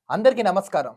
అందరికీ నమస్కారం.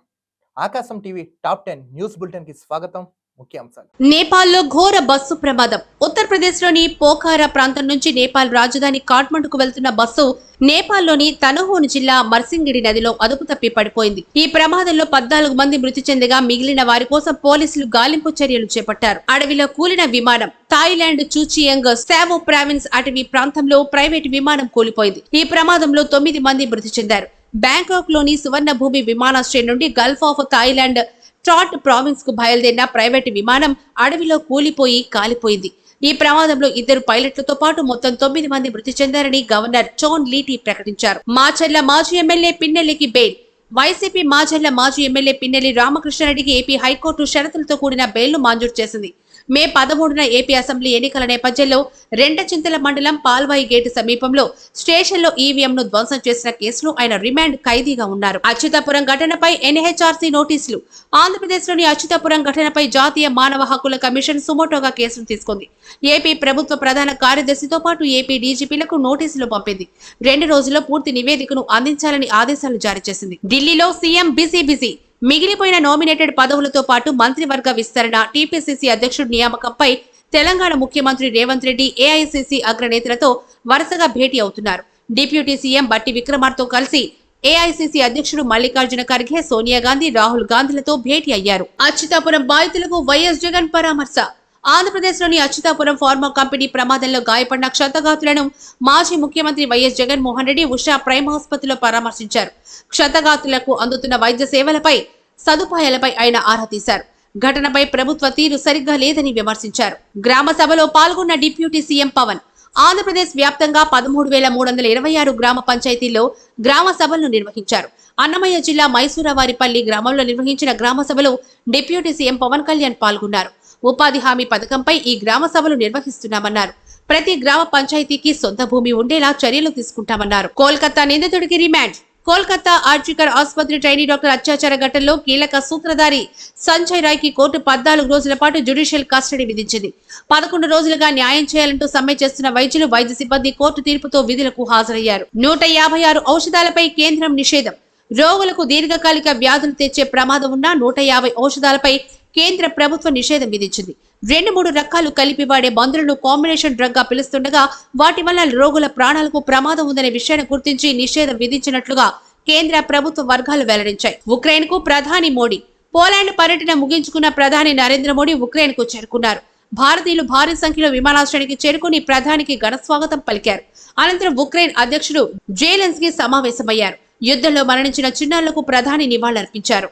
ఆకాశం టీవీ టాప్ 10 న్యూస్ బులెటిన్ కి స్వాగతం. ముఖ్యాంశాలు. నేపాల్లో ఘోర బస్సు ప్రమాదం. ఉత్తరప్రదేశ్లోని పోఖారా ప్రాంతం నుంచి నేపాల్ రాజధాని కాఠ్మండుకు వెళ్తున్న బస్సు నేపాల్లోని తనహోన్ జిల్లా మర్సింగిడి నదిలో అదుపు తప్పి పడిపోయింది. ఈ ప్రమాదంలో 14 మంది మృతి చెందగా మిగిలిన వారి కోసం పోలీసులు గాలింపు చర్యలు చేపట్టారు. అడవిలో కూలిన విమానం. థాయిలాండ్ చూచియంగ్ సావో ప్రావిన్స్ అటవీ ప్రాంతంలో ప్రైవేటు విమానం కూలిపోయింది. ఈ ప్రమాదంలో 9 మంది మృతి చెందారు. బ్యాంకాక్ లోని సువర్ణభూమి విమానాశ్రయం నుండి గల్ఫ్ ఆఫ్ థాయిలాండ్ ట్రాట్ ప్రావిన్స్ కు బయలుదేరిన ప్రైవేటు విమానం అడవిలో కూలిపోయి కాలిపోయింది. ఈ ప్రమాదంలో 2 పైలట్లతో పాటు మొత్తం 9 మంది మృతి చెందారని గవర్నర్ చోన్ లీటీ ప్రకటించారు. మాచర్ల మాజీ ఎమ్మెల్యే పిన్నెల్లికి బెయిల్. వైసీపీ మాచర్ల మాజీ ఎమ్మెల్యే పిన్నెల్లి రామకృష్ణారెడ్డికి ఏపీ హైకోర్టు షరతులతో కూడిన బెయిల్ను మంజూరు చేసింది. మే 13న ఏపీ అసెంబ్లీ ఎన్నికల నేపథ్యంలో రెంటచింతల మండలం పాల్వాయి గేటు సమీపంలో స్టేషన్లో ఈవీఎంను ధ్వంసం చేసిన కేసులో ఆయన రిమాండ్ ఖైదీగా ఉన్నారు. అచ్యుతాపురం ఘటనపై ఎన్హెచ్ఆర్సీ నోటీసులు. ఆంధ్రప్రదేశ్లోని అచ్యుతాపురం ఘటనపై జాతీయ మానవ హక్కుల కమిషన్ సుమోటోగా కేసును తీసుకుంది. ఏపీ ప్రభుత్వ ప్రధాన కార్యదర్శితో పాటు ఏపీ డీజీపీలకు నోటీసులు పంపింది. 2 రోజుల్లో పూర్తి నివేదికను అందించాలని ఆదేశాలు జారీ చేసింది. ఢిల్లీలో సీఎం బిజీ. మిగిలిపోయిన నామినేటెడ్ పదవులతో పాటు మంత్రివర్గ విస్తరణ, టీపీసీసీ అధ్యక్షుడి నియామకంపై తెలంగాణ ముఖ్యమంత్రి రేవంత్ రెడ్డి ఏఐసీసీ అగ్రనేతలతో వరుసగా భేటీ అవుతున్నారు. డిప్యూటీ సీఎం బట్టి విక్రమార్కతో కలిసి ఏఐసీసీ అధ్యక్షుడు మల్లికార్జున ఖర్గే, సోనియా గాంధీ, రాహుల్ గాంధీలతో భేటీ అయ్యారు. అచ్యుతాపురం బాధితులకు వైఎస్ జగన్ పరామర్శ. ఆంధ్రప్రదేశ్లోని అచ్యుతాపురం ఫార్మా కంపెనీ ప్రమాదంలో గాయపడిన క్షతగాతులను మాజీ ముఖ్యమంత్రి వైఎస్ జగన్మోహన్ రెడ్డి ఉషా ప్రైమ్ ఆసుపత్రిలో పరామర్శించారు. క్షతగాతులకు అందుతున్న వైద్య సేవలపై, సదుపాయాలపై ఆయన ఆరా తీశారు. ఘటనపై ప్రభుత్వ తీరు సరిగ్గా లేదని విమర్శించారు. గ్రామ సభలో పాల్గొన్న డిప్యూటీ సీఎం పవన్. ఆంధ్రప్రదేశ్ వ్యాప్తంగా 13,326 గ్రామ పంచాయతీల్లో గ్రామ సభలను నిర్వహించారు. అన్నమయ్య జిల్లా మైసూరావారిపల్లి గ్రామంలో నిర్వహించిన గ్రామ సభలో డిప్యూటీ సీఎం పవన్ కళ్యాణ్ పాల్గొన్నారు. ఉపాధి హామీ పథకంపై ఈ గ్రామ సభలు నిర్వహిస్తున్నామన్నారు. ప్రతి గ్రామ పంచాయతీకి సొంత భూమి ఉండేలా చర్యలు తీసుకుంటామన్నారు. కోల్కతా నిందితుడికి రిమాండ్. కోల్కతా ఆర్జికర్ ఆసుపత్రి ట్రైనీ డాక్టర్ అత్యాచార ఘటనలో కీలక సూత్రధారి సంజయ్ రాయ్ కి కోర్టు 14 రోజుల పాటు జ్యుడిషియల్ కస్టడీ విధించింది. 11 రోజులుగా న్యాయం చేయాలంటూ సమ్మె చేస్తున్న వైద్యులు, వైద్య సిబ్బంది కోర్టు తీర్పుతో విధులకు హాజరయ్యారు. 156 ఔషధాలపై కేంద్రం నిషేధం. రోగులకు దీర్ఘకాలిక వ్యాధులు తెచ్చే ప్రమాదం ఉన్న 150 ఔషధాలపై కేంద్ర ప్రభుత్వం నిషేధం విధించింది. 2-3 రకాలు కలిపి వాడే మందులను కాంబినేషన్ డ్రగ్ గా పిలుస్తుండగా వాటి వల్ల రోగుల ప్రాణాలకు ప్రమాదం ఉందనే విషయాన్ని గుర్తించి నిషేధం విధించినట్లుగా కేంద్ర ప్రభుత్వ వర్గాలు వెల్లడించాయి. ఉక్రెయిన్ కు ప్రధాని మోడీ. పోలాండ్ పర్యటన ముగించుకున్న ప్రధాని నరేంద్ర మోడీ ఉక్రెయిన్ కు చేరుకున్నారు. భారతీయులు భారీ సంఖ్యలో విమానాశ్రయానికి చేరుకుని ప్రధానికి ఘన స్వాగతం పలికారు. అనంతరం ఉక్రెయిన్ అధ్యక్షుడు జెలెన్స్కీ సమావేశమయ్యారు. యుద్ధంలో మరణించిన చిన్నారులకు ప్రధాని నివాళులర్పించారు.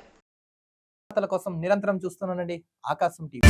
కోసం నిరంతరం చూస్తున్నానండి ఆకాశం టీవీ.